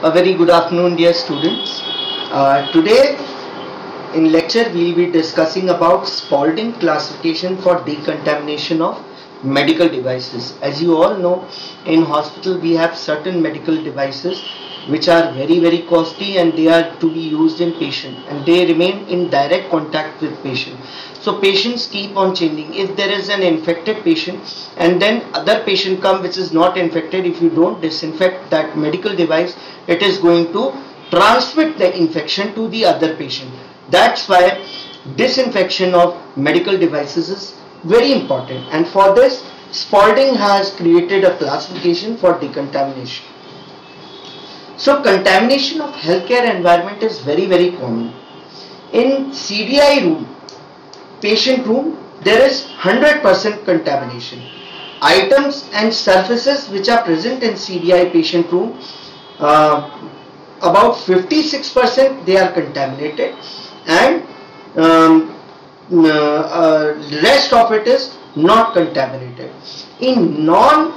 A very good afternoon, dear students. Today in lecture we will be discussing about Spalding classification for decontamination of medical devices. As you all know, in hospital we have certain medical devices which are very costly, and they are to be used in patient, and they remain in direct contact with patient. So patients keep on changing. If there is an infected patient and then other patient come which is not infected, if you don't disinfect that medical device, it is going to transmit the infection to the other patient. That's why disinfection of medical devices is very important, and for this Spalding has created a classification for decontamination. So contamination of healthcare environment is very common. In CDI room, patient room, there is 100% contamination. Items and surfaces which are present in CDI patient room, about 56% they are contaminated, and rest of it is not contaminated. In non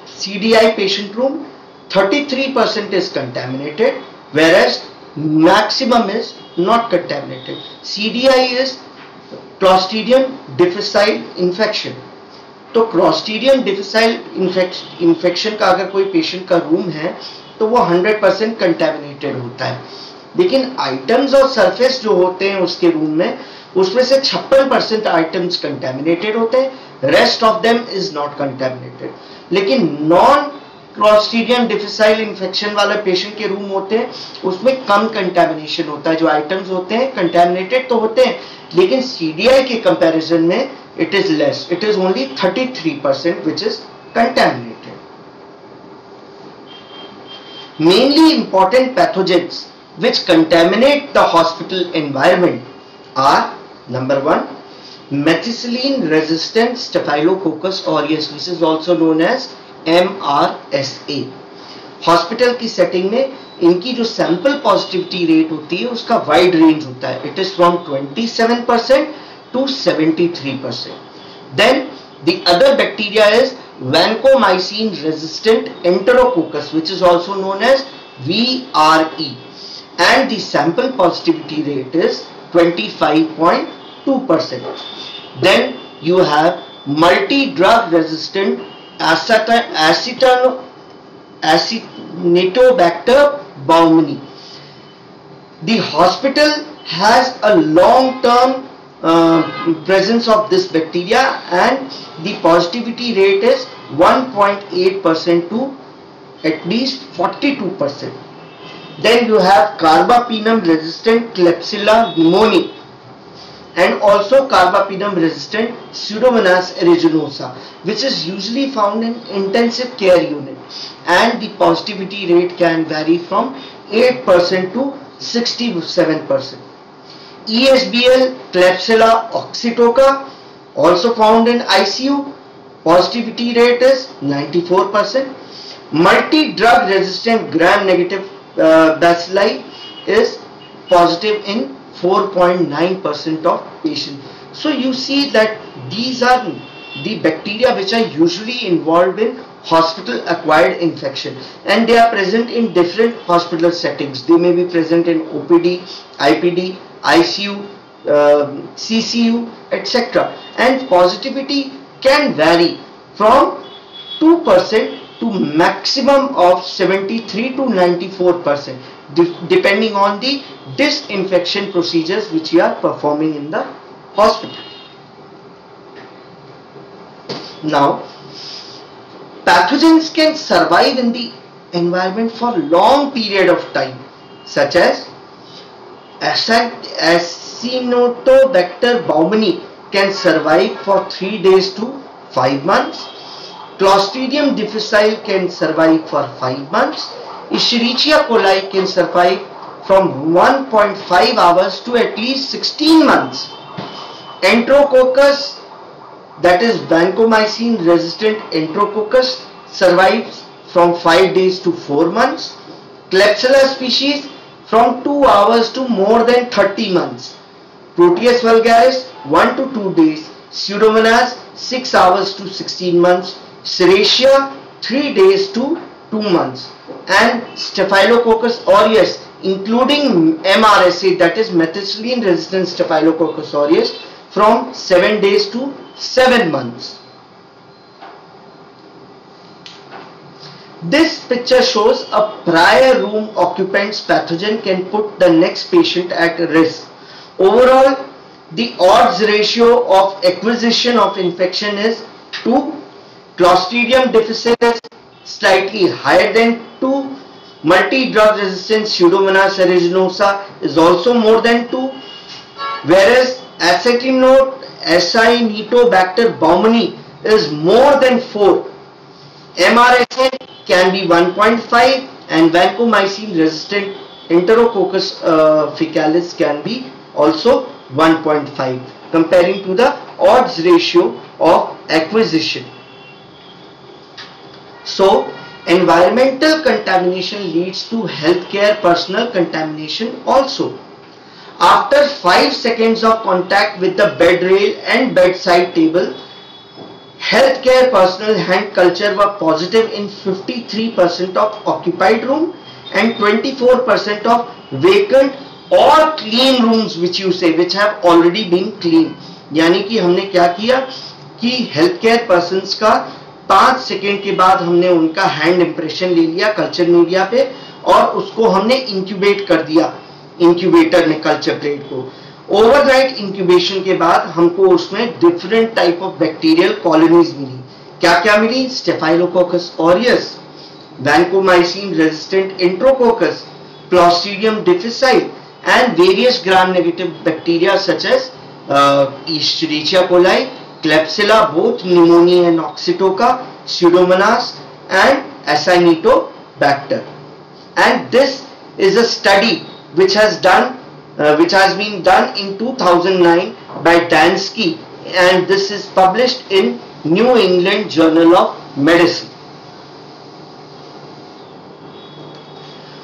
CDI patient room, 33% is contaminated, whereas maximum is not contaminated. CDI is Clostridium difficile infection. तो Clostridium difficile infection का अगर कोई patient का room है तो वो 100% contaminated होता है, लेकिन आइटम्स और सरफेस जो होते हैं उसके रूम में, उसमें से 56% आइटम्स कंटेमिनेटेड होते हैं, rest of them is not contaminated. लेकिन नॉन क्लॉस्ट्रीडियम डिफिसाइल इन्फेक्शन वाले पेशेंट के रूम होते हैं उसमें कम कंटेमिनेशन होता है. जो आइटम्स होते हैं कंटेमिनेटेड तो होते हैं, लेकिन सीडीआई के कंपैरिजन में it is less. It is only 33% which is contaminated. Mainly important pathogens which contaminate the hospital environment are: number 1, methicillin resistant Staphylococcus aureus, which is also known as MRSA. Hospital की setting में इनकी जो sample positivity rate होती है उसका wide range होता है. It is from 27% to 73%. Then the other bacteria is vancomycin resistant Enterococcus, which is also known as VRE, and the sample positivity rate is 25.2%. Then you have multi-drug resistant Acinetobacter baumannii. The hospital has a long-term presence of this bacteria, and the positivity rate is 1.8% to at least 42%. Then you have carbapenem resistant Klebsiella pneumoniae and also carbapenem resistant Pseudomonas aeruginosa, which is usually found in intensive care unit, and the positivity rate can vary from 8% to 67%. ESBL Klebsiella oxytoca, also found in ICU, positivity rate is 94%. Multi-drug resistant gram-negative bacilli is positive in 4.9% of patients. So you see that these are the bacteria which are usually involved in hospital acquired infection, and they are present in different hospital settings. They may be present in OPD, IPD, ICU, CCU, etc. And positivity can vary from 2% to maximum of 73 to 94%, depending on the disinfection procedures which you are performing in the hospital. Now, pathogens can survive in the environment for long period of time, such as Acinetobacter baumannii can survive for 3 days to 5 months. Clostridium difficile can survive for 5 months. Escherichia coli can survive from 1.5 hours to at least 16 months. Enterococcus, that is vancomycin resistant Enterococcus, survives from 5 days to 4 months. Klebsiella species from 2 hours to more than 30 months. Proteus vulgaris 1 to 2 days. Pseudomonas 6 hours to 16 months. Serratia 3 days to 2 months, and Staphylococcus aureus including MRSA, that is methicillin resistant Staphylococcus aureus, from 7 days to 7 months. This picture shows a prior room occupant's pathogen can put the next patient at risk. Overall, the odds ratio of acquisition of infection is 2. Clostridium difficile is slightly higher than 2. Multi-drug resistant Pseudomonas aeruginosa is also more than 2. Whereas Acinetobacter baumannii is more than 4. MRSA can be 1.5 and vancomycin resistant Enterococcus faecalis can be also 1.5, comparing to the odds ratio of acquisition. So, environmental contamination leads to healthcare personnel contamination also. After 5 seconds of contact with the bed rail and bedside table, healthcare personnel hand culture were positive in 53% of occupied room and 24% of vacant or clean rooms which you say which have already been clean. यानी कि हमने क्या किया कि healthcare persons का 5 second के बाद हमने उनका हैंड इंप्रेशन ले लिया कल्चर मीडिया पे और उसको हमने इंक्यूबेट कर दिया इंक्यूबेटर में कल्चर प्लेट को. ओवरनाइट इंक्यूबेशन के बाद हमको उसमें different type of bacterial colonies मिली. क्या क्या मिली? Staphylococcus aureus, vancomycin resistant Enterococcus, Clostridium difficile and various gram-negative bacteria such as Escherichia coli, Klebsiella, both pneumonia and Oxytoca, Pseudomonas and Acinetobacter. And this is a study which has been done in 2009 by Dansky, and this is published in New England Journal of Medicine.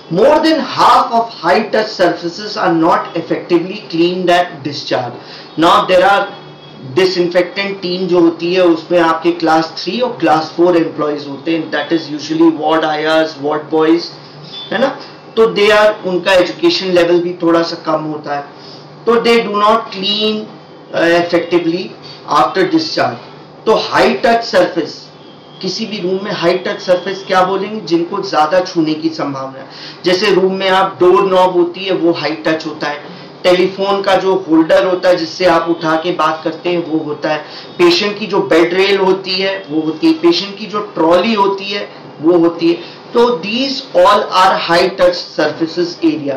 More than half of high-touch surfaces are not effectively cleaned at discharge. Now there are disinfectant team जो होती है उसमें आपके class 3 और class 4 employees होते हैं, that is usually ward IRs, ward boys, है ना. तो they are उनका education level भी थोड़ा सा कम होता है, तो they do not clean effectively after discharge. तो high touch surface, किसी भी रूम में हाई टच सरफेस क्या बोलेंगे? जिनको ज्यादा छूने की संभावना है. जैसे रूम में आप डोर नॉब होती है वो हाई टच होता है, टेलीफोन का जो होल्डर होता है जिससे आप उठा के बात करते हैं वो होता है, पेशेंट की जो बेड रेल होती है वो होती है, पेशेंट की जो ट्रॉली होती है वो होती है. तो these all are high touch surfaces area.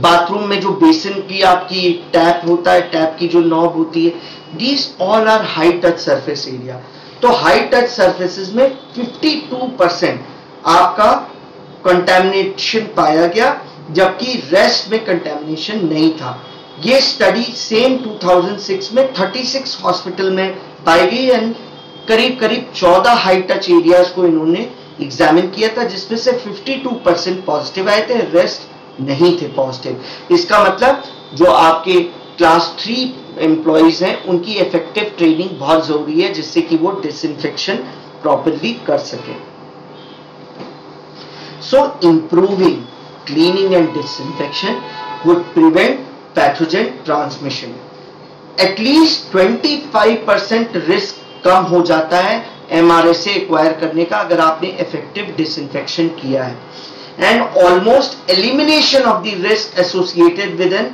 Bathroom में जो बेसिन की आपकी टैप होता है, टैप की जो नॉब होती है, these all are high touch surface area. तो हाई टच सरफेसेस में 52% आपका कंटैमिनेशन पाया गया, जबकि रेस्ट में कंटैमिनेशन नहीं था. ये स्टडी सेम 2006 में 36 हॉस्पिटल में पाई गई एंड करीब 14 हाई टच एरियाज को इन्होंने एग्जामिन किया था, जिसमें से 52% पॉजिटिव आए थे, रेस्ट नहीं थे पॉजिटिव. इसका मतलब जो आपके क्लास 3 एम्प्लॉइज हैं उनकी इफेक्टिव ट्रेनिंग बहुत जरूरी है जिससे कि वो डिसइंफेक्शन प्रॉपरली कर सके. So improving cleaning and disinfection would prevent pathogen transmission. At least 25% risk कम हो जाता है MRSA एक्वायर करने का अगर आपने इफेक्टिव डिसइंफेक्शन किया है, and almost elimination of the risk associated with an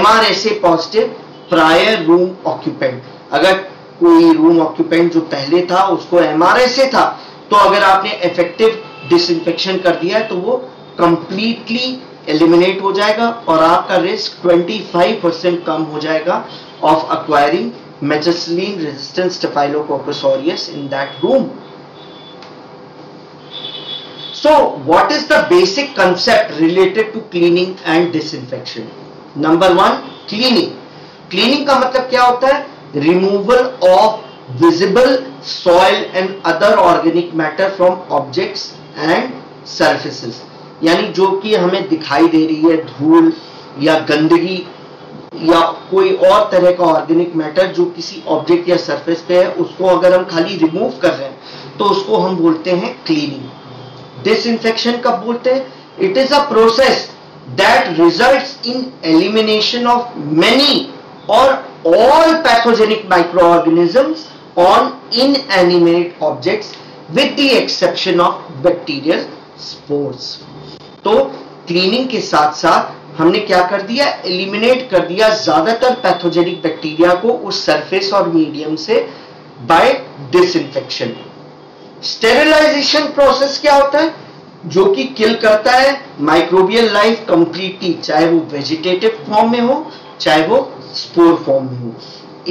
MRSA positive prior room occupant. अगर कोई रूम ऑक्यूपेंट जो पहले था उसको MRSA था, तो अगर आपने इफेक्टिव डिसइंफेक्शन कर दिया तो वो कंप्लीटली एलिमिनेट हो जाएगा और आपका रिस्क 25% कम हो जाएगा of acquiring methicillin resistant Staphylococcus aureus in that room. So what is the basic concept related to cleaning and disinfection? Number 1, cleaning. Cleaning का मतलब क्या होता है? Removal of visible soil and other organic matter from objects and surfaces. यानी जो कि हमें दिखाई दे रही है धूल या गंदगी या कोई और तरह का ऑर्गेनिक मैटर जो किसी ऑब्जेक्ट या सरफेस पे है, उसको अगर हम खाली रिमूव कर रहे हैं तो उसको हम बोलते हैं क्लीनिंग. डिसइंफेक्शन कब बोलते हैं? It is a process that results in elimination of many और all pathogenic microorganisms on inanimate objects with the exception of bacterial spores. तो क्लीनिंग के साथ साथ हमने क्या कर दिया? एलिमिनेट कर दिया ज्यादातर पैथोजेनिक बैक्टीरिया को उस सरफेस और मीडियम से बाय डिसइंफेक्शन। स्टेरिलाइजेशन प्रोसेस क्या होता है? जो कि किल करता है माइक्रोबियल लाइफ कंप्लीटली, चाहे वो वेजिटेटिव फॉर्म में हो चाहे वो स्पोर फॉर्म में हो।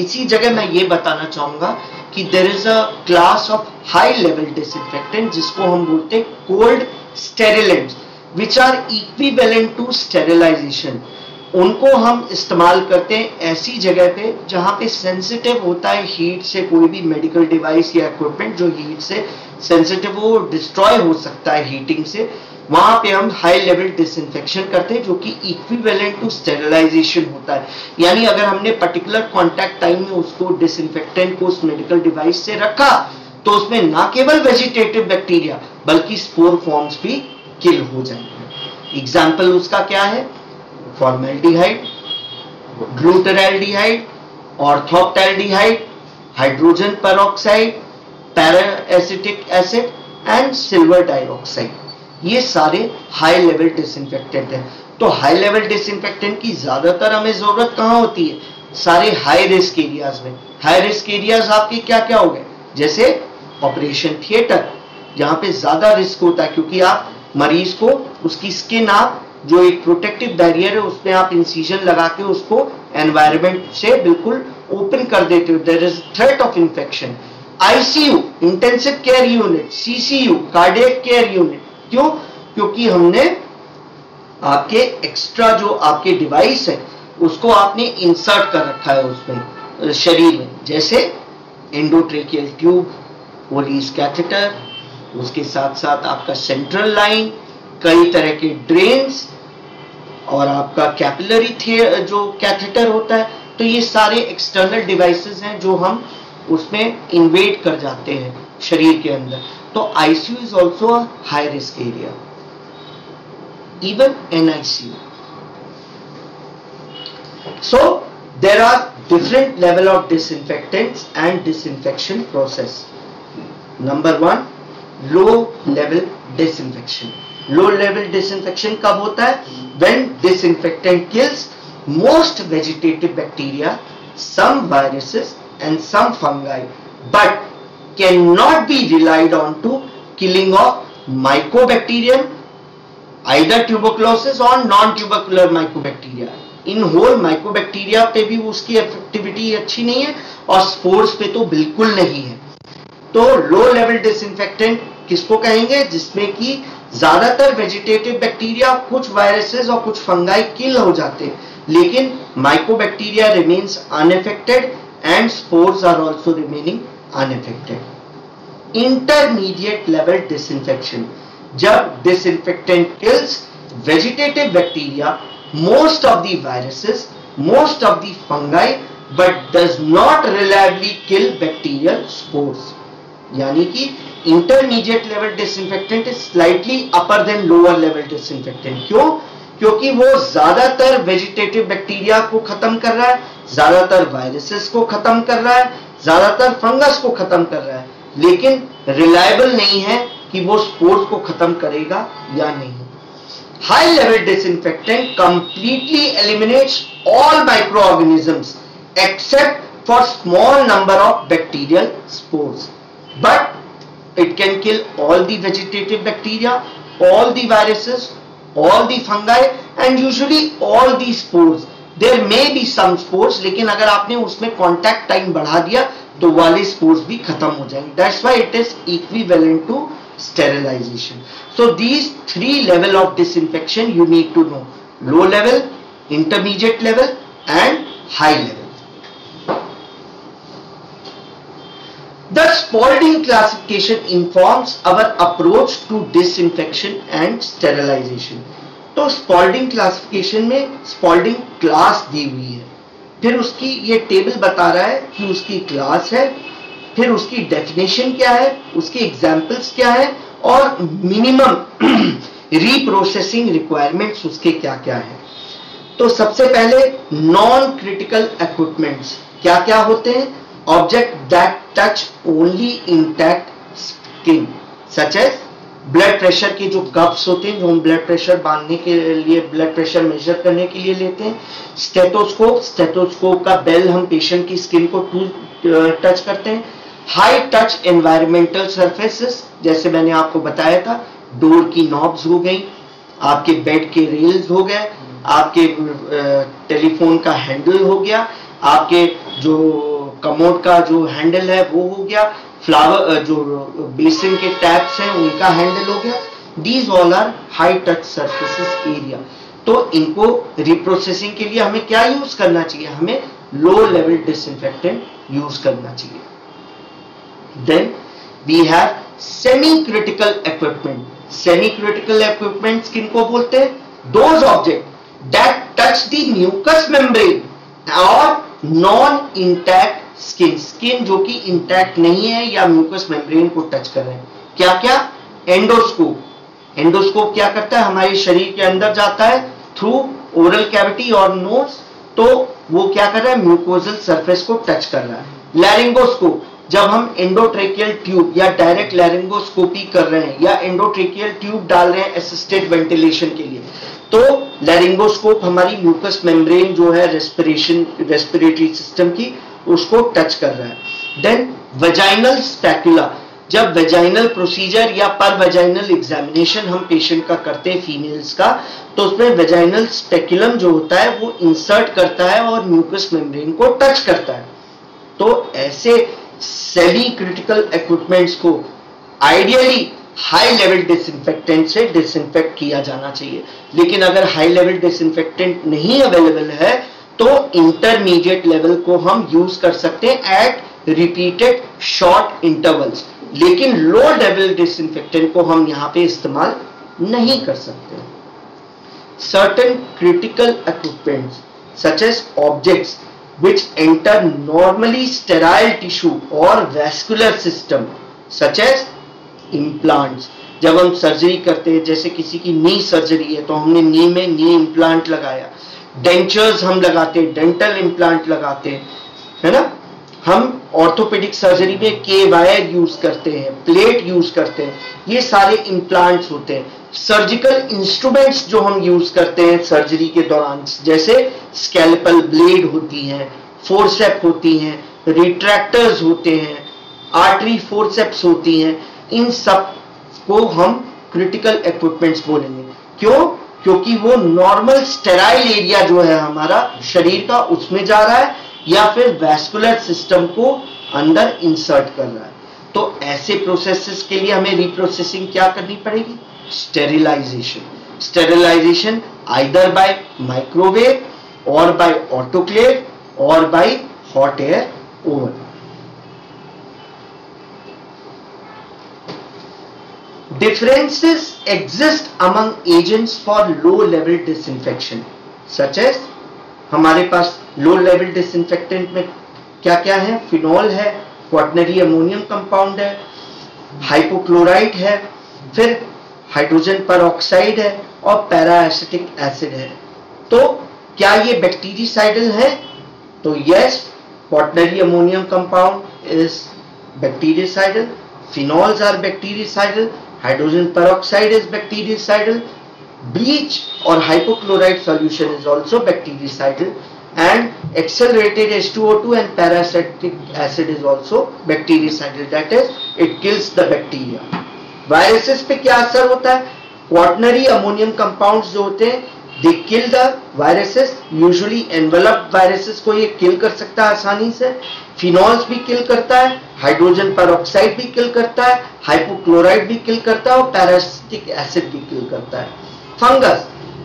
इसी जगह मैं ये बताना चाहूंगा कि there is a class of high level disinfectant जिसको हम बोलते हैं cold sterilants which are equivalent to sterilization. उनको हम इस्तेमाल करते हैं ऐसी जगह पे जहां पे सेंसिटिव होता है हीट से, कोई भी मेडिकल डिवाइस या इक्विपमेंट जो हीट से सेंसिटिव हो, डिस्ट्रॉय हो सकता है हीटिंग से, वहां पे हम हाई लेवल डिसइंफेक्शन करते हैं जो कि इक्विवेलेंट टू स्टेरिलाइजेशन होता है। यानी अगर हमने पर्टिकुलर कॉन्टैक्ट टाइम में उसको डिसइंफेक्टेंट को उस मेडिकल डिवाइस से रखा तो उसमें ना केवल वेजिटेटिव बैक्टीरिया बल्कि स्पोर फॉर्म्स भी किल हो जाएंगे। एग्जाम्पल उसका क्या है? Formaldehyde, glutaraldehyde, orthophthalaldehyde, hydrogen peroxide, peracetic acid and silver dioxide, ये सारे हाई लेवल डिसइंफेक्टेंट हैं। तो हाई लेवल डिसइंफेक्टेंट की ज्यादातर हमें जरूरत कहां होती है? सारे हाई रिस्क एरियाज में। हाई रिस्क एरियाज आपके क्या क्या हो गए? जैसे ऑपरेशन थिएटर, जहां पे ज्यादा रिस्क होता है क्योंकि आप मरीज को उसकी स्किन, आप जो एक प्रोटेक्टिव बैरियर है उसमें आप इंसिजन लगा के उसको एनवायरमेंट से बिल्कुल ओपन कर देते हो, there is threat of infection. ICU, intensive care unit, CCU, cardiac care unit, क्यों? क्योंकि हमने आपके एक्स्ट्रा जो आपके डिवाइस है उसको आपने इंसर्ट कर रखा है उसमें शरीर में, जैसे एंडोट्रेकियल ट्यूब, वोलिस कैथेटर, उसके साथ साथ आपका सेंट्रल लाइन, कई तरह के ड्रेन्स और आपका कैपिलरी जो कैथेटर होता है। तो ये सारे एक्सटर्नल डिवाइसेस हैं जो हम उसमें इन्वेड कर जाते हैं शरीर के अंदर। तो ICU is also a high risk area, even NICU. So there are different level of disinfectants and disinfection process. Number one, low level disinfection. Low level disinfection कब होता है? When disinfectant kills most vegetative bacteria, some viruses and some fungi, but cannot be relied on to killing of mycobacterium, either tuberculosis or non-tubercular mycobacteria. इन whole mycobacteria पे भी उसकी effectivity अच्छी नहीं है और स्पोर्स पे तो बिल्कुल नहीं है। तो लो लेवल डिसइंफेक्टेंट किसको कहेंगे? जिसमें कि ज्यादातर वेजिटेटिव बैक्टीरिया, कुछ वायरसेस और कुछ फंगाई किल हो जाते हैं, लेकिन mycobacteria remains unaffected and spores are also remaining unaffected. Intermediate level disinfection, जब disinfectant kills vegetative bacteria, most of the viruses, most of the fungi, but does not reliably kill bacterial spores. यानी कि intermediate level disinfectant is slightly upper than lower level disinfectant. क्यों? क्योंकि वो ज्यादातर vegetative bacteria को खत्म कर रहा है, ज्यादातर वायरसेस को खत्म कर रहा है, ज्यादातर फंगस को खत्म कर रहा है, लेकिन रिलायबल नहीं है कि वो स्पोर्स को खत्म करेगा या नहीं। High level disinfectant completely eliminates all microorganisms except for small number of bacterial spores, but it can kill all the vegetative bacteria, all the viruses, all the fungi and usually all the spores. There may be some spores, लेकिन अगर आपने उसमें contact time बढ़ा दिया तो वाले spores भी खत्म हो जाएंगे। That's why it is equivalent to sterilization. So these three level of disinfection you need to know: low level, intermediate level and high level. The Spalding classification informs our approach to disinfection and sterilization. तो Spalding classification में Spalding class दी हुई है, फिर उसकी ये table बता रहा है कि उसकी क्लास है, फिर उसकी डेफिनेशन क्या है, उसके एग्जाम्पल्स क्या है और मिनिमम रीप्रोसेसिंग रिक्वायरमेंट्स उसके क्या क्या है। तो सबसे पहले नॉन क्रिटिकल इक्विपमेंट्स क्या क्या होते हैं? Object that touch only intact skin, such as blood pressure के जो कप्स होते हैं जो हम ब्लड प्रेशर बांधने के लिए, ब्लड प्रेशर मेजर करने के लिए लेते हैं। स्टेथोस्कोप, स्टेथोस्कोप का बेल हम पेशेंट की स्किन को टच करते हैं। हाई टच एनवायरमेंटल सरफेसेस, जैसे मैंने आपको बताया था, डोर की नॉब्स हो गई, आपके बेड के रेल्स हो गए, आपके टेलीफोन का हैंडल हो गया, आपके जो कमोड का जो हैंडल है वो हो गया, फ्लावर जो बेसिन के टैप्स हैं उनका हैंडल हो गया। These all are high touch surfaces area. तो इनको रिप्रोसेसिंग के लिए हमें क्या यूज करना चाहिए? हमें लो लेवल डिसइंफेक्टेंट यूज करना चाहिए। Then we have semi critical equipment. Semi critical equipments किनको बोलते हैं? Those object that touch the mucous membrane और नॉन इंटैक्ट स्किन, स्किन जो कि इंटैक्ट नहीं है या म्यूकस मेम्ब्रेन को टच कर रहे हैं। क्या क्या? एंडोस्कोप। एंडोस्कोप क्या करता है? हमारे शरीर के अंदर जाता है थ्रू ओरल कैविटी और नोज, तो वो क्या कर रहा है? म्यूकोजल सरफेस को टच कर रहा है। लैरिंगोस्कोप, जब हम एंडोट्रेकियल ट्यूब या डायरेक्ट लैरिंगोस्कोपी कर रहे हैं या एंडोट्रेकियल ट्यूब डाल रहे हैं असिस्टेड वेंटिलेशन के लिए, तो लैरिंगोस्कोप हमारी म्यूकस मेम्ब्रेन जो है रेस्पिरेटरी सिस्टम की, उसको टच कर रहा है। देन वेजाइनल स्पैकुला, जब वेजाइनल प्रोसीजर या पर वेजाइनल एग्जामिनेशन हम पेशेंट का करते हैं फीमेल्स का, तो उसमें वेजाइनल स्पेकुलम जो होता है वो इंसर्ट करता है और म्यूकस मेम्ब्रेन को टच करता है। तो ऐसे सेमी क्रिटिकल इक्विपमेंट्स को आइडियली हाई लेवल डिसइंफेक्टेंट से डिसइंफेक्ट किया जाना चाहिए। लेकिन अगर हाई लेवल डिसइंफेक्टेंट नहीं अवेलेबल है तो इंटरमीडिएट लेवल को हम यूज कर सकते हैं एट रिपीटेड शॉर्ट इंटरवल्स, लेकिन लो लेवल डिसइंफेक्टेंट को हम यहां पे इस्तेमाल नहीं कर सकते। Certain critical equipments such as objects which enter normally sterile tissue or vascular system such as implants, जब हम सर्जरी करते हैं, जैसे किसी की नी सर्जरी है तो हमने नी में नी इम्प्लांट लगाया, डेंचर्स हम लगाते हैं, डेंटल इम्प्लांट लगाते हैं, है ना। हम ऑर्थोपेडिक सर्जरी में के वायर यूज करते हैं, प्लेट यूज करते हैं, ये सारे इम्प्लांट्स होते हैं। सर्जिकल इंस्ट्रूमेंट्स जो हम यूज करते हैं सर्जरी के दौरान, जैसे स्कैल्पल ब्लेड होती हैं, फोर्सेप होती हैं, रिट्रैक्टर्स होते हैं, आर्टरी फोर्सेप्स होती हैं, इन सब को हम क्रिटिकल इक्विपमेंट्स बोलेंगे। क्यों? क्योंकि वो नॉर्मल स्टेराइल एरिया जो है हमारा शरीर का उसमें जा रहा है या फिर वैस्कुलर सिस्टम को अंदर इंसर्ट कर रहा है। तो ऐसे प्रोसेसेस के लिए हमें रिप्रोसेसिंग क्या करनी पड़ेगी? Sterilization. Sterilization either by microwave और बाय ऑटोक्लेव और by hot air oven. Differences exist among agents for low level disinfection such as, हमारे पास लो लेवल डिसइंफेक्टेंट में क्या क्या है? फिनॉल है, क्वाटनरी अमोनियम कंपाउंड है, हाइपोक्लोराइट है, फिर हाइड्रोजन परऑक्साइड है और पैराएसिटिक एसिड है। तो क्या ये बैक्टीरिसाइडल है? तो yes, quaternary ammonium compound is bactericidal, phenols are bactericidal, hydrogen peroxide is bactericidal, bleach or hypochlorite solution is also bactericidal, and accelerated H2O2 and parasitic acid is also bactericidal, that is it kills the bacteria. Viruses पे क्या असर होता है? Quaternary ammonium compounds जो होते हैं they kill the viruses, usually enveloped viruses को ये किल कर सकता है आसानी से, फिनॉल्स भी किल करता है, हाइड्रोजन पेरोक्साइड भी किल करता है, हाइपोक्लोराइड भी किल करता है और पैरासिटिक एसिड भी किल करता है।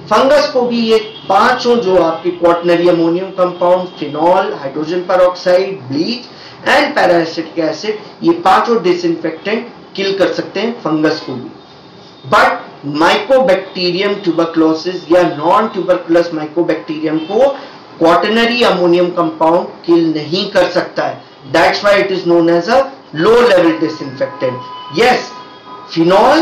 फंगस को भी ये पांचों जो आपके quaternary ammonium compound, phenol, hydrogen peroxide, bleach and parasitic acid, ये पांचों डिसइंफेक्टेंट किल कर सकते हैं फंगस को भी। बट माइकोबैक्टीरियम ट्यूबरकुलोसिस या नॉन ट्यूबरकुलस माइकोबैक्टीरियम को क्वाटनरी अमोनियम कंपाउंड किल नहीं कर सकता है। That's why it is known as a low level disinfectant. Yes, Phenol,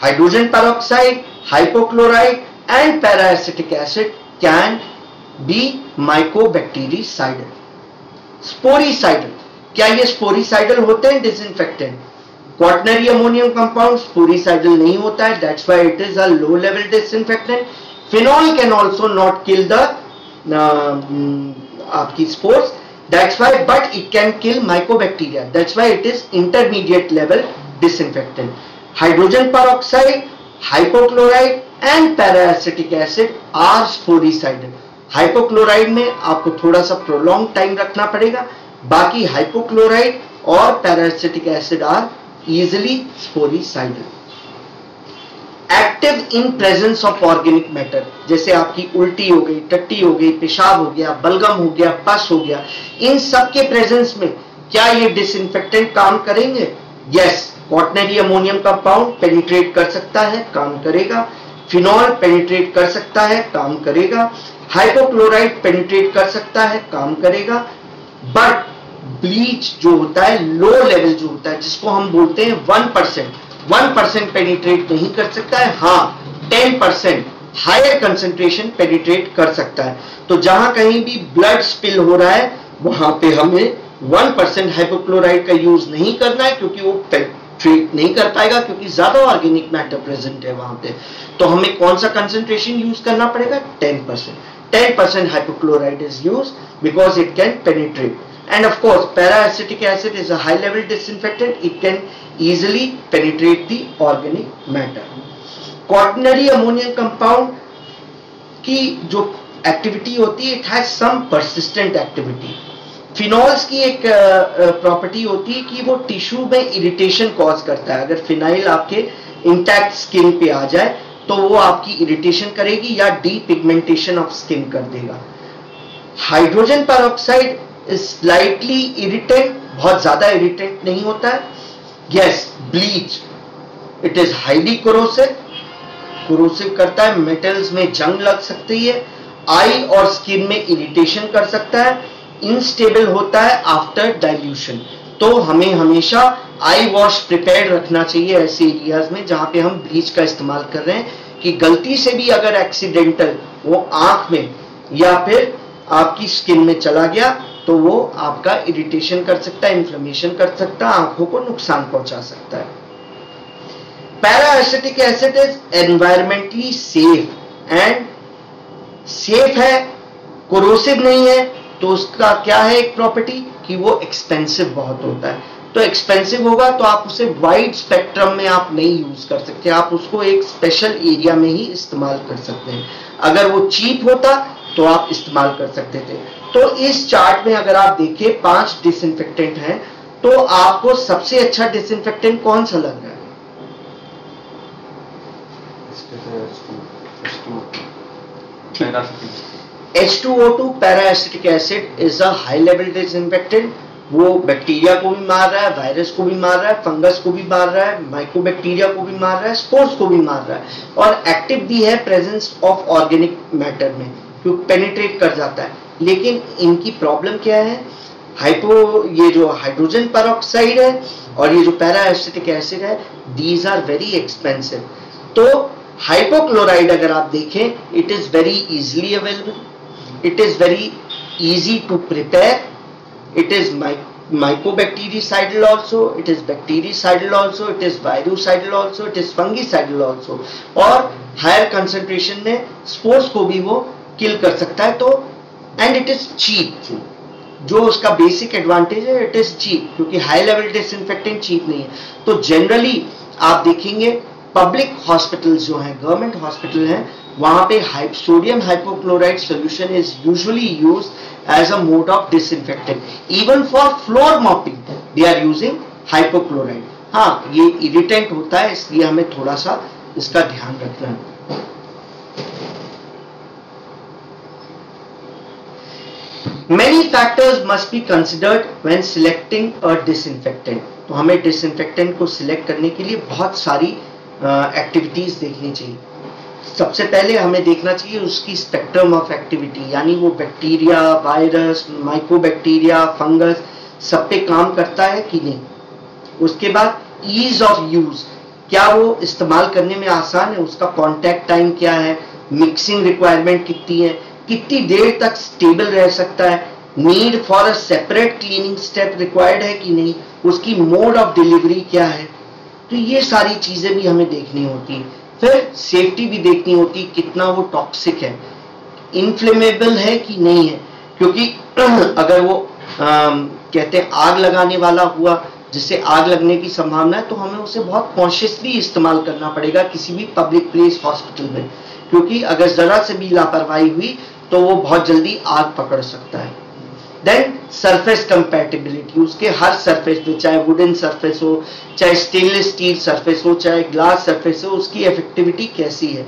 hydrogen peroxide, hypochlorite and para-acetic acid can be mycobactericidal. Sporicidal, क्या ये स्पोरिसाइडल होते हैं डिसइंफेक्टेंट? क्वाटनरी अमोनियम कंपाउंड स्पोरिसाइडल नहीं होता है, that's why it is a low level disinfectant. Phenol can also not kill the आपकी spores, that's why, but it can kill mycobacteria, that's why it is intermediate level disinfectant. Hydrogen peroxide, hypochlorite and para-acetic acid are sporicidal. hypochlorite में आपको थोड़ा सा prolonged time रखना पड़ेगा, बाकी hypochlorite और para-acetic acid are easily sporicidal. Active in presence of organic matter, जैसे आपकी उल्टी हो गई, टट्टी हो गई, पेशाब हो गया, बलगम हो गया, पस हो गया, इन सब के प्रेजेंस में क्या ये डिसइंफेक्टेंट काम करेंगे? Yes. Quaternary ammonium compound penetrate कर सकता है, काम करेगा. फिनॉल पेनिट्रेट कर सकता है, काम करेगा. हाइपोक्लोराइड पेनिट्रेट कर सकता है, काम करेगा. बट ब्लीच जो होता है लो लेवल जो होता है, जिसको हम बोलते हैं 1% पेनिट्रेट नहीं कर सकता है. हाँ, 10% हायर कंसेंट्रेशन पेनिट्रेट कर सकता है. तो जहां कहीं भी ब्लड स्पिल हो रहा है वहां पे हमें 1% हाइपोक्लोराइड का यूज नहीं करना है, क्योंकि वो पेनिट्रेट नहीं कर पाएगा, क्योंकि ज्यादा ऑर्गेनिक मैटर प्रेजेंट है वहां पे. तो हमें कौन सा कंसेंट्रेशन यूज करना पड़ेगा? 10% hypochloride is use because it can penetrate. And of course, para-acetic acid is a high-level disinfectant. It can easily penetrate the organic matter. Quaternary ammonium compound की जो एक्टिविटी होती है, it has some persistent activity. Phenols की एक property होती है कि वो टिश्यू में इरिटेशन कॉज करता है. अगर फिनाइल आपके इंटैक्ट स्किन पे आ जाए तो वो आपकी इरिटेशन करेगी या डीपिगमेंटेशन ऑफ स्किन कर देगा. हाइड्रोजन पेरोक्साइड स्लाइटली इरिटेंट, बहुत ज्यादा इरिटेंट नहीं होता है. Yes. Bleach, it is highly corrosive करता है, मेटल्स में जंग लग सकती है, आई और स्किन में इरिटेशन कर सकता है, इनस्टेबल होता है आफ्टर डाइल्यूशन. तो हमें हमेशा आई वॉश प्रिपेयर्ड रखना चाहिए ऐसे एरियाज में जहां पे हम ब्लीच का इस्तेमाल कर रहे हैं, कि गलती से भी अगर एक्सीडेंटल वो आंख में या फिर आपकी स्किन में चला गया तो वो आपका इरिटेशन कर सकता है, इन्फ्लेमेशन कर सकता है, आंखों को नुकसान पहुंचा सकता है. Peracetic acid is environmentally safe and safe है, कोरोसिव नहीं है. तो उसका क्या है एक प्रॉपर्टी कि वो एक्सपेंसिव बहुत होता है. तो एक्सपेंसिव होगा तो आप उसे वाइड स्पेक्ट्रम में आप नहीं यूज कर सकते, आप उसको एक स्पेशल एरिया में ही इस्तेमाल कर सकते हैं. अगर वो चीप होता तो आप इस्तेमाल कर सकते थे. तो इस चार्ट में अगर आप देखें 5 डिसइंफेक्टेंट हैं, तो आपको सबसे अच्छा डिसइंफेक्टेंट कौन सा लग रहा है? H2O2 peracetic acid is a high level disinfectant. वो बैक्टीरिया को भी मार रहा है, वायरस को भी मार रहा है, फंगस को भी मार रहा है, माइकोबैक्टीरिया को भी मार रहा है, स्पोर्स को भी मार रहा है, और एक्टिव भी है प्रेजेंस ऑफ ऑर्गेनिक मैटर में, क्योंकि पेनिट्रेट कर जाता है. लेकिन इनकी प्रॉब्लम क्या है? ये जो हाइड्रोजन पेरोक्साइड है और ये जो पैराएसिटिक एसिड है, दीज आर वेरी एक्सपेंसिव. तो हाइपोक्लोराइड अगर आप देखें, it is very easily available, it is very easy to prepare, it is mycobactericidal also, it is bactericidal also, it is virucidal also, it is fungicidal also, और higher concentration में spores को भी वो किल कर सकता है. तो एंड इट इज चीप, जो उसका बेसिक एडवांटेज है, इट इज चीप, क्योंकि हाई लेवल डिसइंफेक्टेंट चीप नहीं है. तो जनरली आप देखेंगे पब्लिक हॉस्पिटल्स जो हैं, गवर्नमेंट हॉस्पिटल हैं, वहां पे sodium hypochloride solution is usually used as a mode of disinfectant. Even for floor mopping they are using hypochlorite. हाँ, ये irritant होता है, इसलिए हमें थोड़ा सा इसका ध्यान रखना है. Many factors must be considered when selecting a disinfectant. तो हमें disinfectant को select करने के लिए बहुत सारी एक्टिविटीज देखनी चाहिए. सबसे पहले हमें देखना चाहिए उसकी स्पेक्ट्रम ऑफ एक्टिविटी, यानी वो बैक्टीरिया, वायरस, माइकोबैक्टीरिया, फंगस सब पे काम करता है कि नहीं. उसके बाद ईज ऑफ यूज, क्या वो इस्तेमाल करने में आसान है, उसका कॉन्टैक्ट टाइम क्या है, मिक्सिंग रिक्वायरमेंट कितनी है, कितनी देर तक स्टेबल रह सकता है, need for a separate cleaning step required है कि नहीं, उसकी मोड ऑफ डिलीवरी क्या है। तो ये सारी चीजें भी हमें देखनी होती है। फिर सेफ्टी भी देखनी होती है, कितना वो टॉक्सिक है, इन्फ्लेमेबल है कि नहीं है, क्योंकि अगर वो कहते हैं आग लगाने वाला हुआ, जिससे आग लगने की संभावना है, तो हमें उसे बहुत कॉन्शियसली इस्तेमाल करना पड़ेगा किसी भी पब्लिक प्लेस हॉस्पिटल में, क्योंकि अगर जरा से भी लापरवाही हुई तो वो बहुत जल्दी आग पकड़ सकता है। देन सरफेस कंपैटिबिलिटी, उसके हर सरफेस पे, चाहे वुडन सरफेस हो, चाहे स्टेनलेस स्टील सरफेस हो, चाहे ग्लास सरफेस हो, उसकी इफेक्टिविटी कैसी है,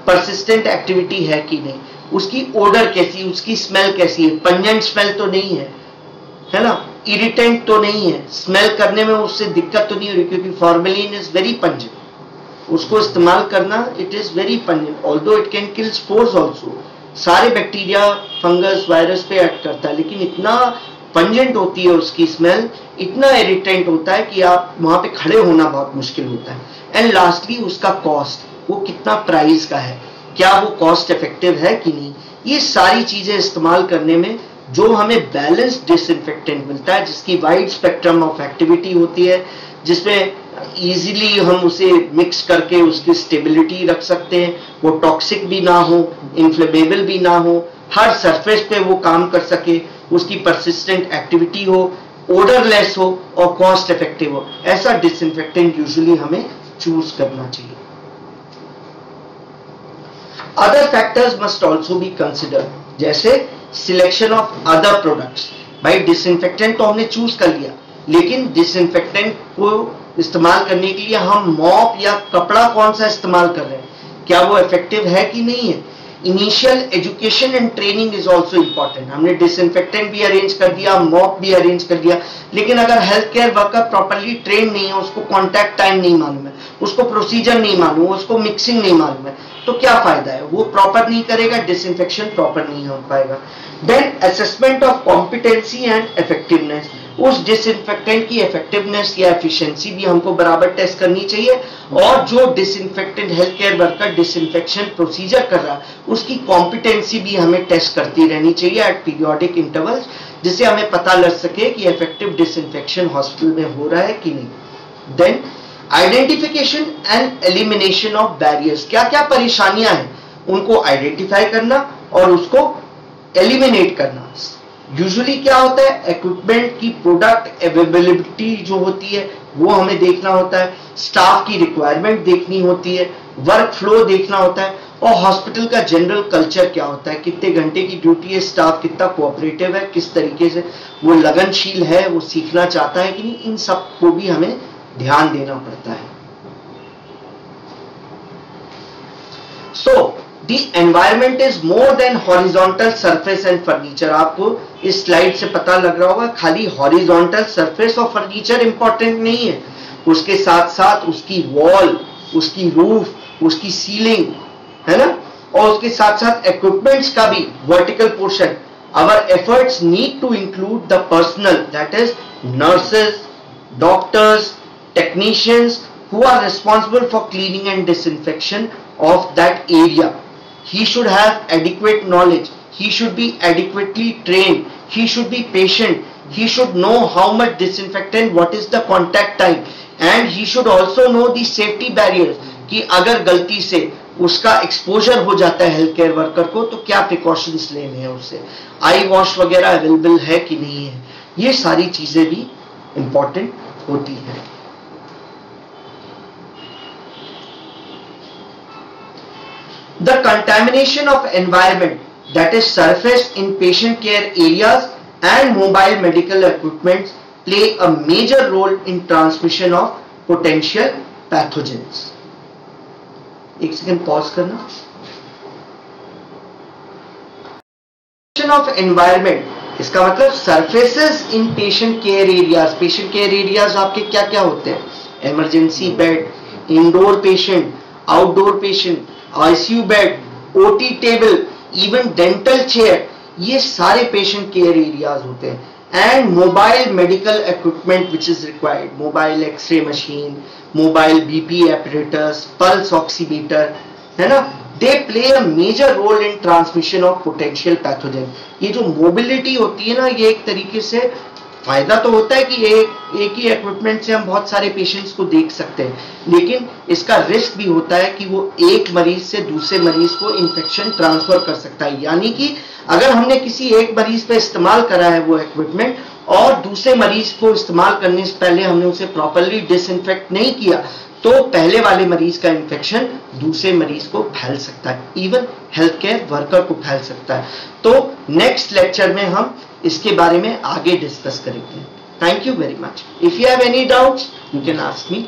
परसिस्टेंट एक्टिविटी है कि नहीं, उसकी ओडर कैसी, उसकी स्मेल कैसी है, पंजेंट स्मेल तो नहीं है ना, इरिटेंट तो नहीं है, स्मेल करने में उससे दिक्कत तो नहीं हो रही, क्योंकि फॉर्मेलिन इज वेरी पंजेंट, उसको इस्तेमाल करना it is very pungent, although it can kill spores also, सारे बैक्टीरिया, फंगस, वायरस पे एक्ट करता है, लेकिन इतना पंजेंट होती है उसकी स्मेल, इतना इरिटेंट होता है कि आप वहां पे खड़े होना बहुत मुश्किल होता है। एंड लास्टली उसका कॉस्ट, वो कितना प्राइस का है, क्या वो कॉस्ट इफेक्टिव है कि नहीं, ये सारी चीजें इस्तेमाल करने में जो हमें बैलेंस्ड डिसइंफेक्टेंट मिलता है, जिसकी वाइड स्पेक्ट्रम ऑफ एक्टिविटी होती है, जिसमें इजीली हम उसे मिक्स करके उसकी स्टेबिलिटी रख सकते हैं, वो टॉक्सिक भी ना हो, इन्फ्लेमेबल भी ना हो, हर सरफेस पे वो काम कर सके, उसकी परसिस्टेंट एक्टिविटी हो, ओडरलेस हो और कॉस्ट इफेक्टिव हो, ऐसा डिसइंफेक्टेंट यूजुअली हमें चूज करना चाहिए। Other factors must also be considered, जैसे सिलेक्शन ऑफ अदर प्रोडक्ट्स। भाई डिसइंफेक्टेंट तो हमने चूज कर लिया, लेकिन डिसइंफेक्टेंट को इस्तेमाल करने के लिए हम मॉप या कपड़ा कौन सा इस्तेमाल कर रहे हैं, क्या वो इफेक्टिव है कि नहीं है। Initial education and training is also important. हमने डिसइंफेक्टेंट भी अरेंज कर दिया, मॉप भी अरेंज कर दिया, लेकिन अगर health care worker properly train नहीं है, उसको कॉन्टैक्ट टाइम नहीं मालूम है, उसको प्रोसीजर नहीं मालूम, उसको मिक्सिंग नहीं मालूम है, तो क्या फायदा है, वो प्रॉपर नहीं करेगा, डिसइंफेक्शन प्रॉपर नहीं हो पाएगा। Then assessment of competency and effectiveness, उस डिसइंफेक्टेंट की इफेक्टिवनेस या एफिशिएंसी भी हमको बराबर टेस्ट करनी चाहिए, और जो disinfectant health care worker disinfection procedure कर रहा है, उसकी कॉम्पिटेंसी भी हमें टेस्ट करती रहनी चाहिए एट पीरियोडिक इंटरवल्स, जिससे हमें पता लग सके कि इफेक्टिव डिसइंफेक्शन हॉस्पिटल में हो रहा है कि नहीं। Then identification and elimination of barriers, क्या क्या परेशानियां हैं उनको आइडेंटिफाई करना और उसको एलिमिनेट करना। यूजुअली क्या होता है, इक्विपमेंट की प्रोडक्ट अवेलेबिलिटी जो होती है वो हमें देखना होता है, स्टाफ की रिक्वायरमेंट देखनी होती है, वर्क फ्लो देखना होता है, और हॉस्पिटल का जनरल कल्चर क्या होता है, कितने घंटे की ड्यूटी है, स्टाफ कितना कोऑपरेटिव है, किस तरीके से वो लगनशील है, वो सीखना चाहता है कि नहीं, इन सब को भी हमें ध्यान देना पड़ता है। सो The environment is more than horizontal surface and furniture। आपको इस स्लाइड से पता लग रहा होगा, खाली horizontal surface और furniture इंपॉर्टेंट नहीं है, उसके साथ साथ उसकी वॉल, उसकी रूफ, उसकी सीलिंग, है ना, और उसके साथ साथ इक्विपमेंट्स का भी vertical portion. Our efforts need to include the personnel, that is nurses, doctors, technicians who are responsible for cleaning and disinfection of that area. He should have adequate knowledge, he should be adequately trained, he should be patient, he should know how much disinfectant, what is the contact time, and he should also know the safety barriers, कि अगर गलती से उसका exposure हो जाता है health care worker को तो क्या प्रिकॉशंस लेने हैं उससे, आई वॉश वगैरह अवेलेबल है कि नहीं है, ये सारी चीजें भी इंपॉर्टेंट होती है। The contamination of environment, that is surface in patient care areas and mobile medical equipment, play a major role in transmission of potential pathogens। एक सेकंड पॉज करना। of environment, इसका मतलब surfaces in patient care areas। patient care areas आपके क्या क्या होते हैं, emergency bed, indoor patient, outdoor patient, ICU bed, OT table, even dental chair, ये सारे पेशेंट केयर एरियाज होते हैं। and mobile medical equipment which is required, mobile x-ray machine, mobile BP apparatus, pulse oximeter, है ना, they play a major role in transmission of potential pathogen. ये जो mobility होती है ना, ये एक तरीके से फायदा तो होता है कि एक ही इक्विपमेंट से हम बहुत सारे पेशेंट्स को देख सकते हैं, लेकिन इसका रिस्क भी होता है कि वो एक मरीज से दूसरे मरीज को इन्फेक्शन ट्रांसफर कर सकता है. यानी कि अगर हमने किसी एक मरीज पे इस्तेमाल करा है वो इक्विपमेंट और दूसरे मरीज को इस्तेमाल करने से पहले हमने उसे प्रॉपरली डिसइंफेक्ट नहीं किया, तो पहले वाले मरीज का इन्फेक्शन दूसरे मरीज को फैल सकता है, इवन हेल्थ केयर वर्कर को फैल सकता है. तो नेक्स्ट लेक्चर में हम इसके बारे में आगे डिस्कस करेंगे. Thank you very much. If you have any doubts you can ask me.